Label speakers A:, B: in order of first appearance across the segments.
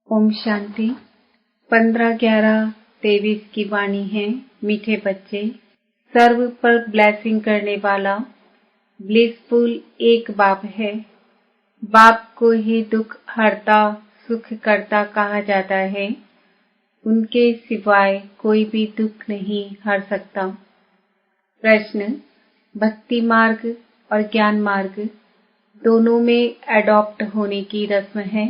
A: ओम शांति। 15/11/23 की वाणी है। मीठे बच्चे, सर्व पर ब्लेसिंग करने वाला ब्लिसफुल एक बाप है। बाप को ही दुख हरता सुख करता कहा जाता है। उनके सिवाय कोई भी दुख नहीं हर सकता। प्रश्न, भक्ति मार्ग और ज्ञान मार्ग दोनों में एडॉप्ट होने की रस्म है,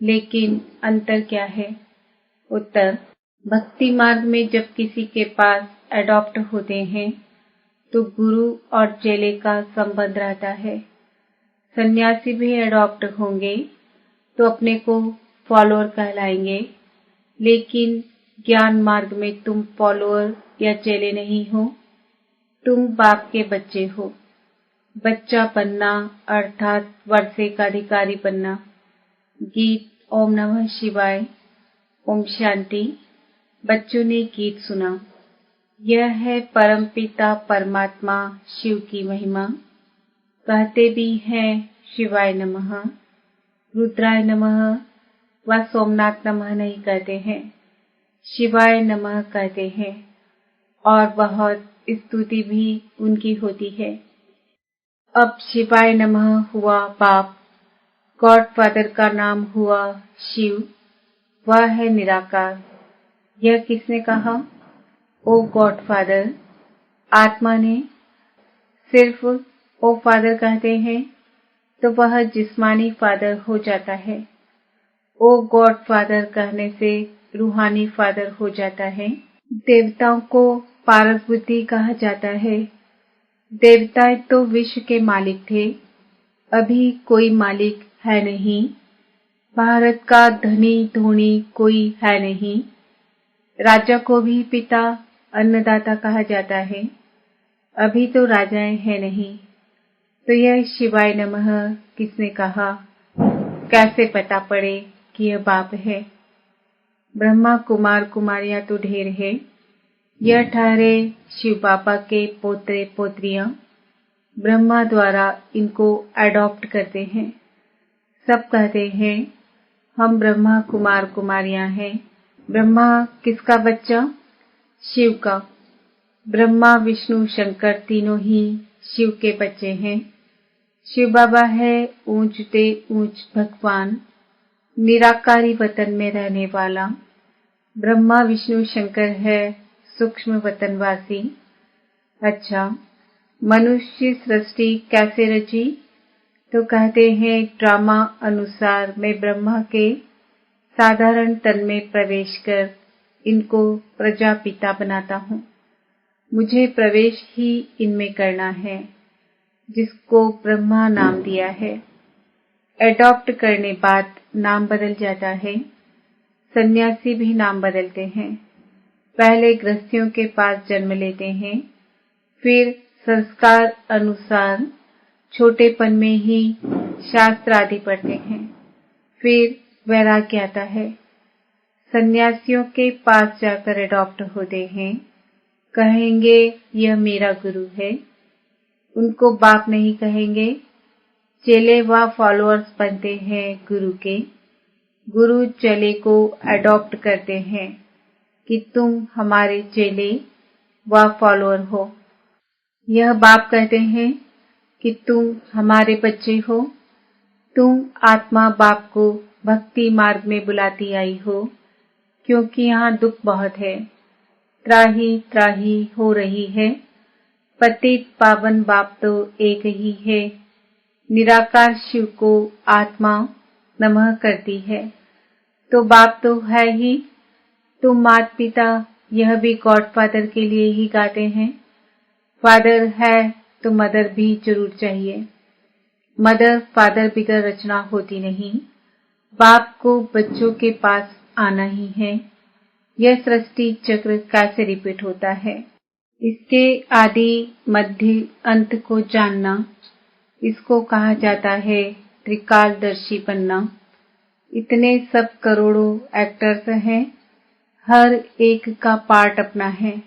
A: लेकिन अंतर क्या है? उत्तर, भक्ति मार्ग में जब किसी के पास एडॉप्ट होते हैं तो गुरु और चेले का संबंध रहता है। सन्यासी भी एडॉप्ट होंगे तो अपने को फॉलोअर कहलाएंगे, लेकिन ज्ञान मार्ग में तुम फॉलोअर या चेले नहीं हो, तुम बाप के बच्चे हो। बच्चा बनना अर्थात वर्षे का अधिकारी बनना। गीत ओम नमः शिवाय। ओम शांति। बच्चों ने गीत सुना। यह है परमपिता परमात्मा शिव की महिमा। कहते भी हैं शिवाय नमः, रुद्राय नमः व सोमनाथ नमः नहीं कहते हैं, शिवाय नमः कहते हैं, और बहुत स्तुति भी उनकी होती है। अब शिवाय नमः हुआ बाप, गॉड फादर का नाम हुआ शिव, वह है निराकार। यह किसने कहा? ओ गॉड फादर। आत्मा ने। सिर्फ ओ फादर कहते हैं तो वह जिस्मानी फादर हो जाता है। ओ गॉड फादर कहने से रूहानी फादर हो जाता है। देवताओं को पारस बुद्धि कहा जाता है। देवता तो विश्व के मालिक थे, अभी कोई मालिक है नहीं। भारत का धनी धोनी कोई है नहीं। राजा को भी पिता अन्नदाता कहा जाता है, अभी तो राजाएं हैं नहीं। तो यह शिवाय नमः किसने कहा? कैसे पता पड़े कि यह बाप है? ब्रह्मा कुमार कुमारियां तो ढेर है, यह ठहरे शिव बाबा के पोते पोत्रियां। ब्रह्मा द्वारा इनको एडॉप्ट करते हैं। सब कहते हैं हम ब्रह्मा कुमार कुमारियां हैं। ब्रह्मा किसका बच्चा? शिव का। ब्रह्मा विष्णु शंकर तीनों ही शिव के बच्चे हैं। शिव बाबा है ऊंचते ऊंच भगवान, निराकारी वतन में रहने वाला। ब्रह्मा विष्णु शंकर है सूक्ष्म वतनवासी। अच्छा, मनुष्य सृष्टि कैसे रची? तो कहते हैं ड्रामा अनुसार मैं ब्रह्मा के साधारण तन में प्रवेश कर इनको प्रजापिता बनाता हूँ। मुझे प्रवेश ही इनमें करना है, जिसको ब्रह्मा नाम दिया है। एडॉप्ट करने बाद नाम बदल जाता है। सन्यासी भी नाम बदलते हैं। पहले गृहस्थियों के पास जन्म लेते हैं, फिर संस्कार अनुसार छोटेपन में ही शास्त्र आदि पढ़ते हैं, फिर वैराग्य आता है। सन्यासियों के पास जाकर एडॉप्ट होते हैं, कहेंगे यह मेरा गुरु है। उनको बाप नहीं कहेंगे। चेले व फॉलोअर्स बनते हैं गुरु के। गुरु चेले को एडॉप्ट करते हैं कि तुम हमारे चेले व फॉलोअर हो। यह बाप कहते हैं कि तुम हमारे बच्चे हो। तुम आत्मा बाप को भक्ति मार्ग में बुलाती आई हो, क्योंकि यहाँ दुख बहुत है। त्राही त्राही हो रही है। पतित पावन बाप तो एक ही है। निराकार शिव को आत्मा नमः करती है, तो बाप तो है ही। तुम माता पिता यह भी गॉड फादर के लिए ही गाते हैं। फादर है तो मदर भी जरूर चाहिए। मदर फादर बिगर रचना होती नहीं। बाप को बच्चों के पास आना ही है। यह सृष्टि चक्र कैसे रिपीट होता है, इसके आदि मध्य अंत को जानना, इसको कहा जाता है त्रिकालदर्शी बनना। इतने सब करोड़ों एक्टर्स हैं, हर एक का पार्ट अपना है।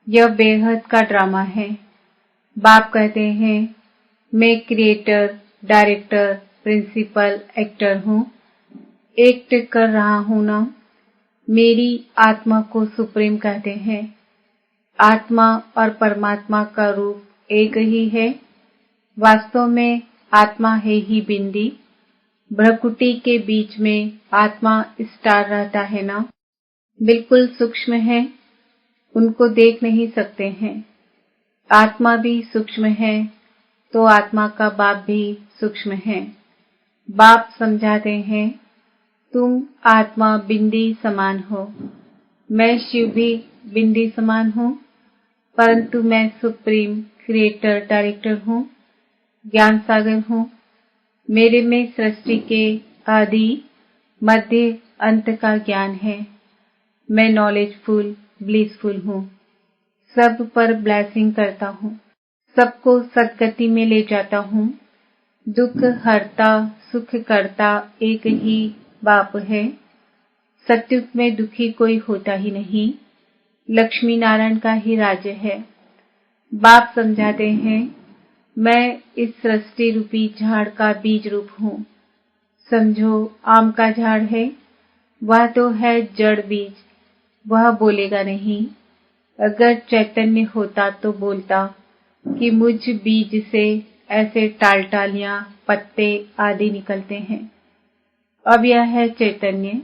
A: यह बेहद का ड्रामा है। बाप कहते हैं मैं क्रिएटर, डायरेक्टर, प्रिंसिपल, एक्टर हूँ। एक्ट कर रहा हूं ना, मेरी आत्मा को सुप्रीम कहते हैं। आत्मा और परमात्मा का रूप एक ही है। वास्तव में आत्मा है ही बिंदी। भ्रकुटी के बीच में आत्मा स्टार रहता है ना, बिल्कुल सूक्ष्म है, उनको देख नहीं सकते हैं। आत्मा भी सूक्ष्म है तो आत्मा का बाप भी सूक्ष्म है। बाप समझाते हैं, तुम आत्मा बिंदी समान हो। मैं शिव भी बिंदी समान हूँ, परंतु मैं सुप्रीम क्रिएटर डायरेक्टर हूँ, ज्ञान सागर हूँ। मेरे में सृष्टि के आदि मध्य अंत का ज्ञान है। मैं नॉलेजफुल ब्लिसफुल हूँ, सब पर ब्लेसिंग करता हूँ, सबको सदगति में ले जाता हूँ। दुख हरता सुख करता एक ही बाप है। सत्युग में दुखी कोई होता ही नहीं, लक्ष्मी नारायण का ही राज्य है। बाप समझाते हैं, मैं इस सृष्टि रूपी झाड़ का बीज रूप हूँ। समझो आम का झाड़ है, वह तो है जड़ बीज, वह बोलेगा नहीं। अगर चैतन्य होता तो बोलता कि मुझ बीज से ऐसे टालटालियां पत्ते आदि निकलते हैं। अब यह है चैतन्य,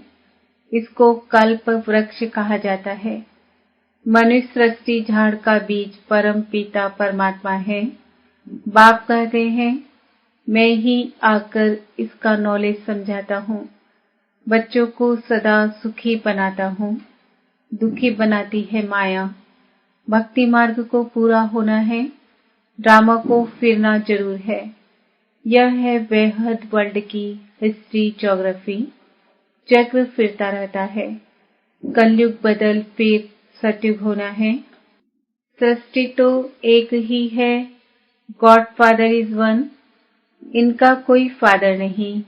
A: इसको कल्प वृक्ष कहा जाता है। मनुष्य सृष्टि झाड़ का बीज परम पिता परमात्मा है। बाप कहते हैं, मैं ही आकर इसका नॉलेज समझाता हूँ। बच्चों को सदा सुखी बनाता हूँ, दुखी बनाती है माया। भक्ति मार्ग को पूरा होना है, ड्रामा को फिरना जरूर है। यह है बेहद वर्ल्ड की हिस्ट्री ज्योग्राफी। चक्र फिरता रहता है, कलयुग बदल फिर सतयुग होना है। सृष्टि तो एक ही है, गॉड फादर इज वन। इनका कोई फादर नहीं,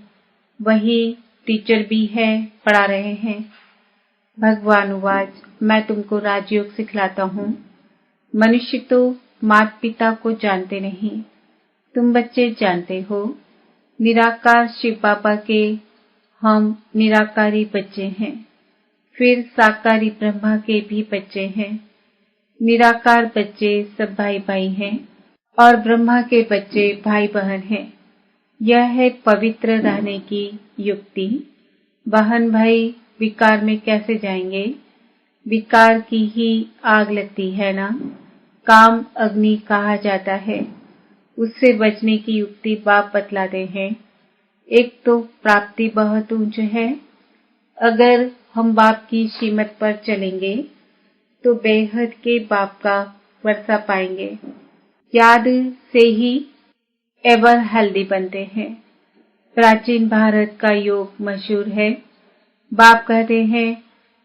A: वही टीचर भी है, पढ़ा रहे हैं। भगवानुवाच, मैं तुमको राजयोग सिखलाता हूँ। मनुष्य तो माता पिता को जानते नहीं, तुम बच्चे जानते हो। निराकार शिव बाबा के हम निराकारी बच्चे हैं, फिर साकारी ब्रह्मा के भी बच्चे हैं। निराकार बच्चे सब भाई भाई हैं और ब्रह्मा के बच्चे भाई बहन हैं। यह है पवित्र रहने की युक्ति। बहन भाई विकार में कैसे जाएंगे? विकार की ही आग लगती है ना, काम अग्नि कहा जाता है। उससे बचने की युक्ति बाप बतलाते हैं। एक तो प्राप्ति बहुत ऊंच है। अगर हम बाप की श्रीमत पर चलेंगे तो बेहद के बाप का वर्षा पाएंगे। याद से ही एवर हेल्दी बनते हैं। प्राचीन भारत का योग मशहूर है। बाप कहते हैं,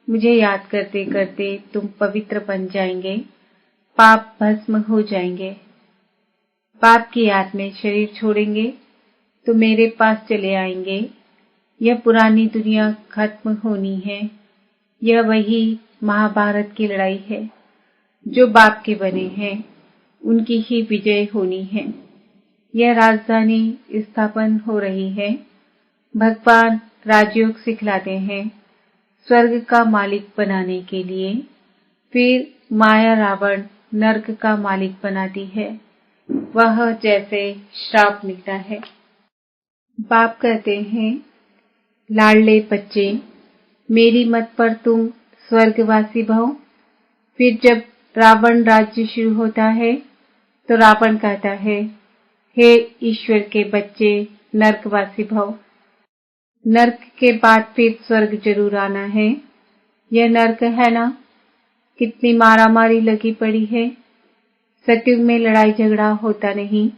A: मुझे याद करते करते तुम पवित्र बन जाएंगे, पाप भस्म हो जाएंगे। बाप की याद में शरीर छोड़ेंगे तो मेरे पास चले आएंगे। यह पुरानी दुनिया खत्म होनी है। यह वही महाभारत की लड़ाई है। जो बाप के बने हैं उनकी ही विजय होनी है। यह राजधानी स्थापन हो रही है। भगवान राजयोग सिखलाते हैं स्वर्ग का मालिक बनाने के लिए। फिर माया रावण नर्क का मालिक बनाती है। वह जैसे श्राप मिलता है। बाप कहते हैं, लाडले बच्चे, मेरी मत पर तुम स्वर्गवासी भव। फिर जब रावण राज्य शुरू होता है तो रावण कहता है, हे ईश्वर के बच्चे, नर्कवासी भव। नर्क के बाद फिर स्वर्ग जरूर आना है। यह नर्क है ना, कितनी मारामारी लगी पड़ी है। सतयुग में लड़ाई झगड़ा होता नहीं।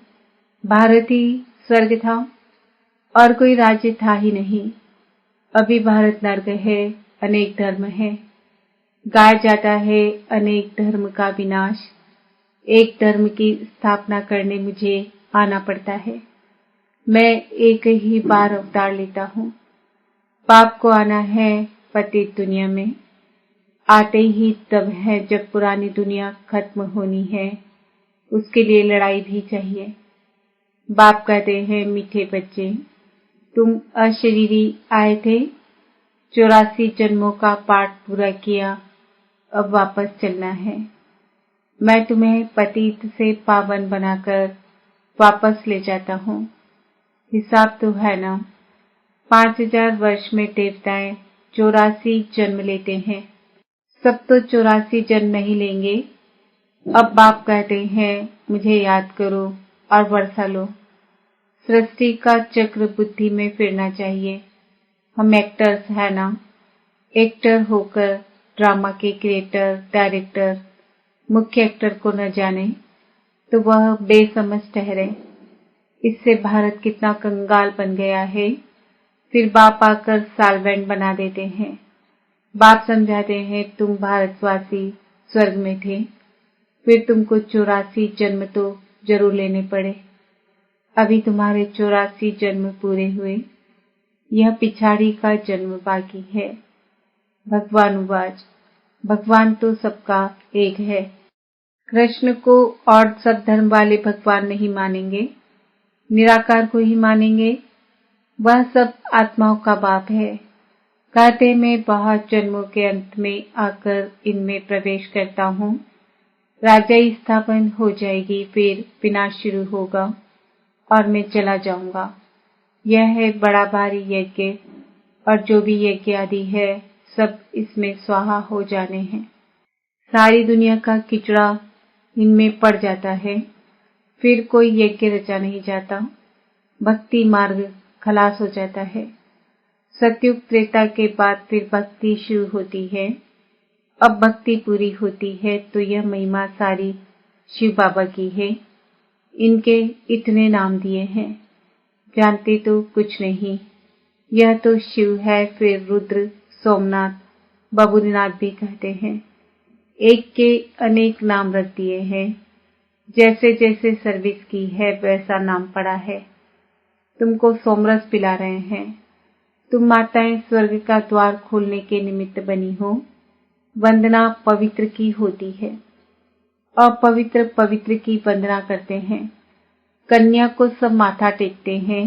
A: भारत ही स्वर्ग था और कोई राज्य था ही नहीं। अभी भारत नर्क है, अनेक धर्म है। गाया जाता है अनेक धर्म का विनाश। एक धर्म की स्थापना करने मुझे आना पड़ता है। मैं एक ही बार अवतार लेता हूँ। बाप को आना है पतित दुनिया में। आते ही तब है जब पुरानी दुनिया खत्म होनी है। उसके लिए लड़ाई भी चाहिए। बाप कहते हैं, मीठे बच्चे, तुम अशरीरी आए थे, 84 जन्मों का पाठ पूरा किया, अब वापस चलना है। मैं तुम्हें पतित से पावन बनाकर वापस ले जाता हूँ। हिसाब तो है ना, 5000 वर्ष में देवताएं 84 जन्म लेते हैं। सब तो 84 जन्म नहीं लेंगे। अब बाप कहते हैं मुझे याद करो और वर्षा लो। सृष्टि का चक्र बुद्धि में फिरना चाहिए। हम एक्टर्स है ना, एक्टर होकर ड्रामा के क्रिएटर, डायरेक्टर मुख्य एक्टर को न जाने तो वह बेसमझ ठहरे। इससे भारत कितना कंगाल बन गया है। फिर बाप आकर साल्वेंट बना देते हैं। बाप समझाते हैं तुम भारतवासी स्वर्ग में थे, फिर तुमको 84 जन्म तो जरूर लेने पड़े। अभी तुम्हारे 84 जन्म पूरे हुए, यह पिछाड़ी का जन्म बाकी है। भगवान उवाच, भगवान तो सबका एक है। कृष्ण को और सब धर्म वाले भगवान नहीं मानेंगे, निराकार को ही मानेंगे। वह सब आत्माओं का बाप है। कहते मैं बहुत जन्मों के अंत में आकर इनमें प्रवेश करता हूँ। राजाई स्थापन हो जाएगी, फिर विनाश शुरू होगा और मैं चला जाऊंगा। यह है बड़ा भारी यज्ञ, और जो भी यज्ञ आदि है सब इसमें स्वाहा हो जाने हैं। सारी दुनिया का किचड़ा इनमें पड़ जाता है, फिर कोई यज्ञ रचा नहीं जाता। भक्ति मार्ग खलास हो जाता है। सतयुग त्रेता के बाद फिर भक्ति शुरू होती है। अब भक्ति पूरी होती है तो यह महिमा सारी शिव बाबा की है। इनके इतने नाम दिए हैं, जानते तो कुछ नहीं। यह तो शिव है, फिर रुद्र, सोमनाथ, बबुलनाथ भी कहते हैं। एक के अनेक नाम रख दिए हैं। जैसे जैसे सर्विस की है वैसा नाम पड़ा है। तुमको सोमरस पिला रहे हैं। तुम माताएं स्वर्ग का द्वार खोलने के निमित्त बनी हो। वंदना पवित्र की होती है, अपवित्र पवित्र की वंदना करते हैं। कन्या को सब माथा टेकते हैं।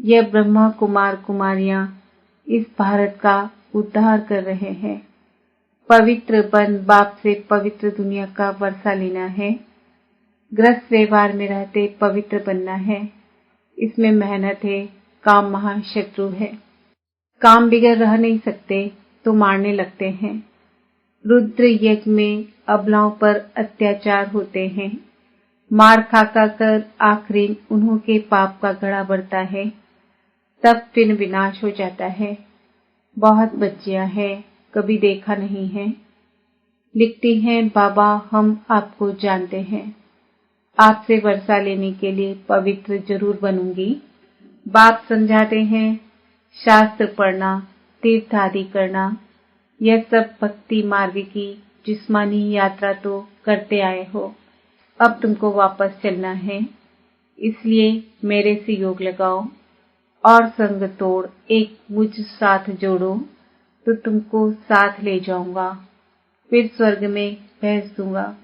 A: यह ब्रह्मा कुमार कुमारियां इस भारत का उद्धार कर रहे हैं। पवित्र बन बाप से पवित्र दुनिया का वर्षा लेना है। ग्रस्त व्यवहार में रहते पवित्र बनना है। इसमें मेहनत है। काम महाशत्रु है। काम बिगड़ रह नहीं सकते तो मारने लगते हैं। रुद्र यज्ञ में अबलाओं पर अत्याचार होते हैं। मार खा कर आखिरी उन्हों के पाप का घड़ा बढ़ता है, तब फिर विनाश हो जाता है। बहुत बच्चियां हैं, कभी देखा नहीं है। लिखती हैं बाबा हम आपको जानते हैं। आपसे वर्षा लेने के लिए पवित्र जरूर बनूंगी। बाप समझाते हैं शास्त्र पढ़ना, तीर्थ आदि करना, यह सब भक्ति मार्ग की जिस्मानी यात्रा तो करते आए हो। अब तुमको वापस चलना है, इसलिए मेरे से योग लगाओ और संग तोड़ एक मुझ साथ जोड़ो तो तुमको साथ ले जाऊंगा, फिर स्वर्ग में भेज दूंगा।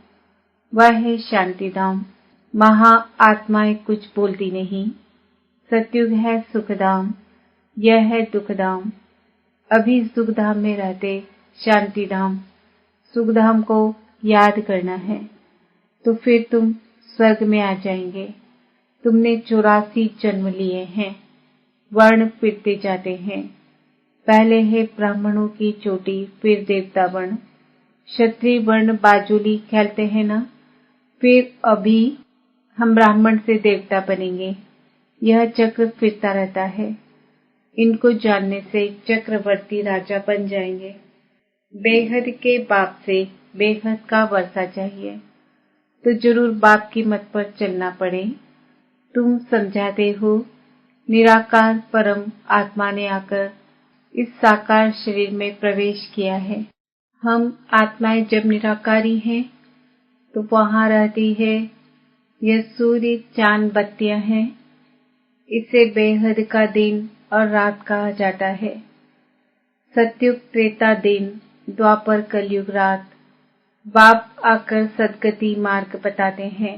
A: वह है शांति धाम। महा आत्माएं कुछ बोलती नहीं। सतयुग है सुखधाम, यह है दुखधाम। अभी सुखधाम में रहते शांति धाम, सुखधाम को याद करना है तो फिर तुम स्वर्ग में आ जाएंगे। तुमने 84 जन्म लिए हैं। वर्ण फिरते जाते हैं। पहले है ब्राह्मणों की चोटी, फिर देवता वर्ण। क्षत्रिय वर्ण बाजुली खेलते हैं ना, फिर अभी हम ब्राह्मण से देवता बनेंगे। यह चक्र फिरता रहता है। इनको जानने से चक्रवर्ती राजा बन जाएंगे। बेहद के बाप से बेहद का वर्षा चाहिए तो जरूर बाप की मत पर चलना पड़े। तुम समझाते हो निराकार परम आत्मा ने आकर इस साकार शरीर में प्रवेश किया है। हम आत्माएं जब निराकारी हैं तो वहां रहती है। यह सूर्य चांद बत्तियां हैं। इसे बेहद का दिन और रात कहा जाता है। सतयुग त्रेता दिन, द्वापर कलयुग रात। बाप आकर सदगति मार्ग बताते हैं।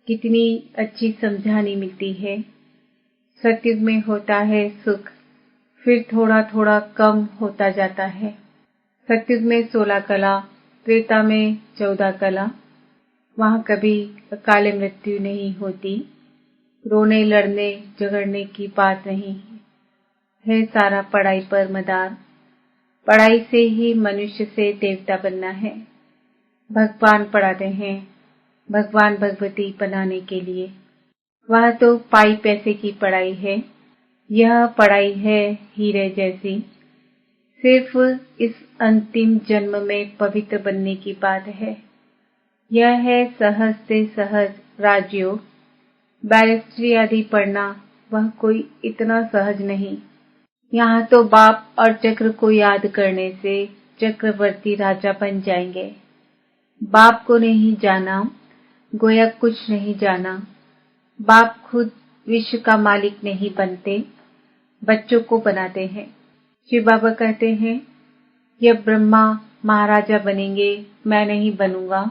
A: कितनी अच्छी समझानी मिलती है। सतयुग में होता है सुख, फिर थोड़ा थोड़ा कम होता जाता है। सतयुग में 16 कला, त्रेता में 14 कला। वहाँ कभी अकाल मृत्यु नहीं होती, रोने लड़ने झगड़ने की बात नहीं है। सारा पढ़ाई पर मदार। पढ़ाई से ही मनुष्य से देवता बनना है। भगवान पढ़ाते हैं भगवान भगवती बनाने के लिए। वह तो पाई पैसे की पढ़ाई है, यह पढ़ाई है हीरे जैसी। सिर्फ इस अंतिम जन्म में पवित्र बनने की बात है। यह है सहज से सहज राजयोग। बैरिस्ट्री आदि पढ़ना वह कोई इतना सहज नहीं। यहाँ तो बाप और चक्र को याद करने से चक्रवर्ती राजा बन जाएंगे। बाप को नहीं जाना, गोया कुछ नहीं जाना। बाप खुद विश्व का मालिक नहीं बनते, बच्चों को बनाते हैं। शिव बाबा कहते हैं, यह ब्रह्मा महाराजा बनेंगे, मैं नहीं बनूंगा।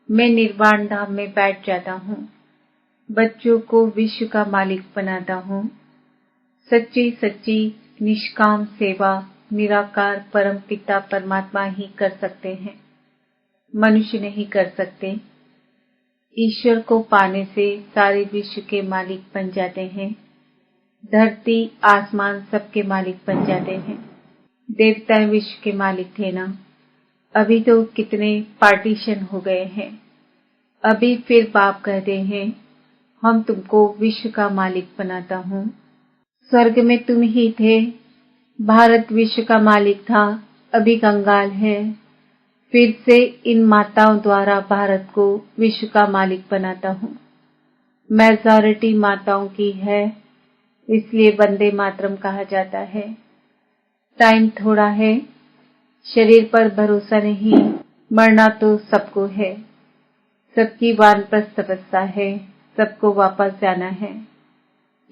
A: मैं निर्वाण धाम में बैठ जाता हूँ, बच्चों को विश्व का मालिक बनाता हूँ। सच्ची सच्ची निष्काम सेवा निराकार परम पिता परमात्मा ही कर सकते हैं, मनुष्य नहीं कर सकते। ईश्वर को पाने से सारे विश्व के मालिक बन जाते हैं। धरती आसमान सबके मालिक बन जाते हैं। देवता विश्व के मालिक थे ना, अभी तो कितने पार्टीशन हो गए हैं। अभी फिर बाप कहते हैं, हम तुमको विश्व का मालिक बनाता हूँ। स्वर्ग में तुम ही थे, भारत विश्व का मालिक था, अभी कंगाल है। फिर से इन माताओं द्वारा भारत को विश्व का मालिक बनाता हूँ। मेजॉरिटी माताओं की है, इसलिए वंदे मातरम कहा जाता है। टाइम थोड़ा है, शरीर पर भरोसा नहीं, मरना तो सबको है। सबकी वानप्रस्थ अवस्था है, सबको वापस जाना है।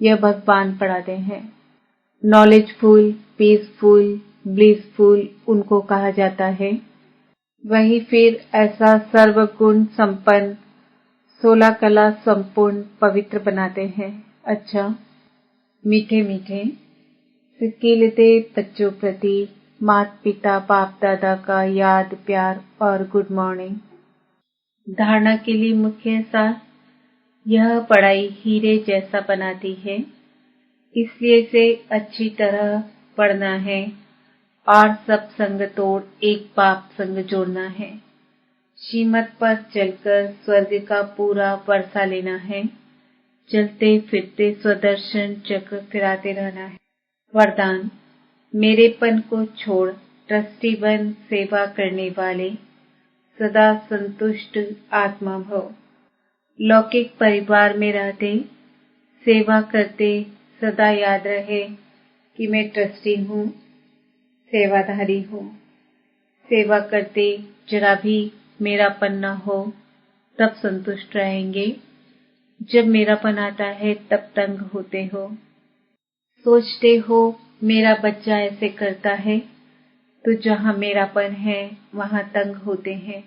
A: यह भगवान पढ़ाते हैं। नॉलेजफुल, पीसफुल, ब्लिसफुल उनको कहा जाता है। वही फिर ऐसा सर्वगुण संपन्न 16 कला संपूर्ण पवित्र बनाते हैं। अच्छा, मीठे मीठे सिकीलते बच्चों प्रति माता पिता बाप दादा का याद प्यार और गुड मॉर्निंग। धारणा के लिए मुख्य सार, यह पढ़ाई हीरे जैसा बनाती है, इसलिए इसे अच्छी तरह पढ़ना है और सब संग तोड़ एक बाप संग जोड़ना है। श्रीमत पर चलकर स्वर्ग का पूरा वर्षा लेना है। चलते फिरते स्वदर्शन चक्र फिराते रहना है। वरदान, मेरेपन को छोड़ ट्रस्टी बन सेवा करने वाले, सदा संतुष्ट आत्मा भव। लौकिक परिवार में रहते सेवा करते सदा याद रहे कि मैं ट्रस्टी हूँ, सेवाधारी हूँ। सेवा करते जरा भी मेरापन न हो, तब संतुष्ट रहेंगे। जब मेरापन आता है तब तंग होते हो। सोचते हो मेरा बच्चा ऐसे करता है, तो जहाँ मेरापन है वहाँ तंग होते हैं,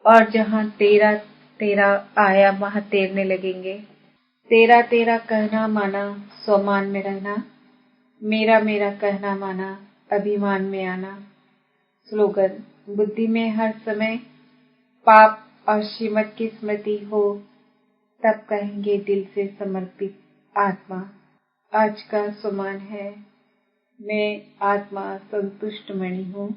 A: और जहाँ तेरा तेरा आया वहाँ तैरने लगेंगे। तेरा तेरा कहना माना स्वमान में रहना, मेरा मेरा कहना माना अभिमान में आना। स्लोगन, बुद्धि में हर समय पाप और श्रीमत की स्मृति हो, तब कहेंगे दिल से समर्पित आत्मा। आज का सुमान है, मैं आत्मा संतुष्ट मणि हूँ।